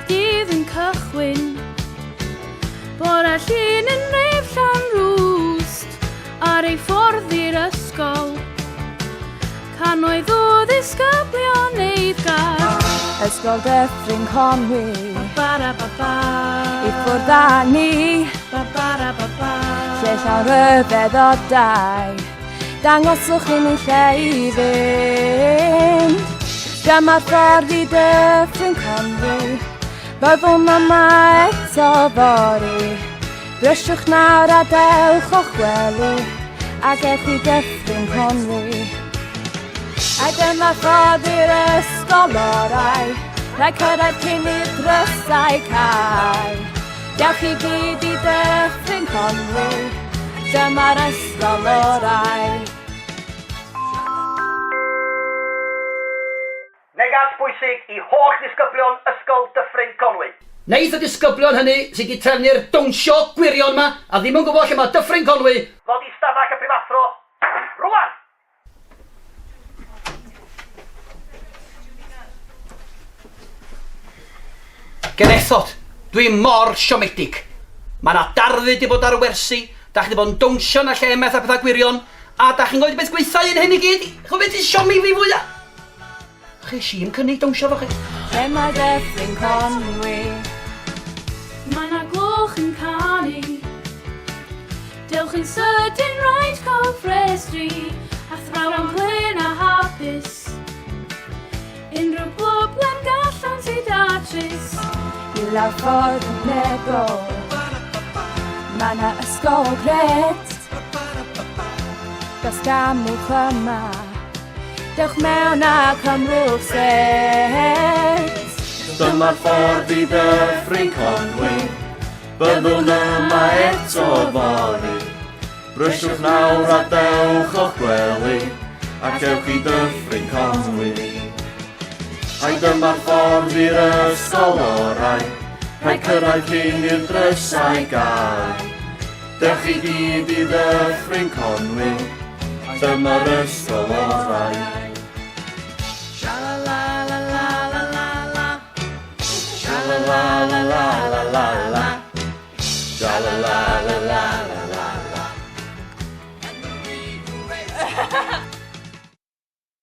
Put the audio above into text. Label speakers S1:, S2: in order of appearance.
S1: Mae'r dydd yn cychwyn, bore llun yn ref Llanrwst, ar ei ffordd i'r ysgol. Cannoedd o ddisgyblion eiddgar.
S2: Ysgol Dyffryn Conwy,
S1: I
S2: ffwrdd â ni, lle llawn ryfedd o dau, dangoswch i ni lle i fynd. Dyma'r ffordd i Dyffryn Conwy, byddwn yma eto fory. Bryswch nawr a dewch o'ch wely, a gewch i Dyffryn Conwy. A dyma'r ffordd i'r ysgol orau, rhaid cyrraedd cyn i'r drysau cael. Dewch i gyd i Dyffryn Conwy, dyma'r ysgol orau.
S3: Negas bwysig i holl ddisgyblion Ysgol Dyffryn Conwy.
S4: Neith y disgyblion hynny sydd wedi trefnu'r dawnsio gwirion yma a ddim yn gwybod lle mae Dyffryn Conwy
S3: Ddod i stafell y prifathro, rwan!
S4: Genethod, dwi'n mor siomedig. Mae yna darfu di bod ar y wersi, da chi di bod yn dawnsio na lle meth a pethau gwirion, a da chi'n gwybod beth gweithio un hyn i gyd. Chw beth i siomi fi fwyaf? Chi si yn cynnig dawnsio fo chi?
S2: Lle mae Dyffryn Conwy?
S1: Mae na gloch yn canu, dewch yn sydyn rhaid cofrestru, a thrawon glyn a hapus. Unrhyw broblem gallan sydd datrys.
S2: I lawr ffordd yn negol, mae na ysgol gret. Dos gamwch yma, dewch mewn a cymrwch set.
S5: Dyma'r ffordd i Dyffryn Conwy, byddwn yma eto fory. Bryswch nawr a dewch o'ch gwely, a gewch i Dyffryn Conwy. Ai dyma'r ffordd i'r ysgol orau, rhaid cyrraedd cyn i'r drysau gael. Dewch i gyd i Ddyffryn Conwy, dyma'r ysgol orau.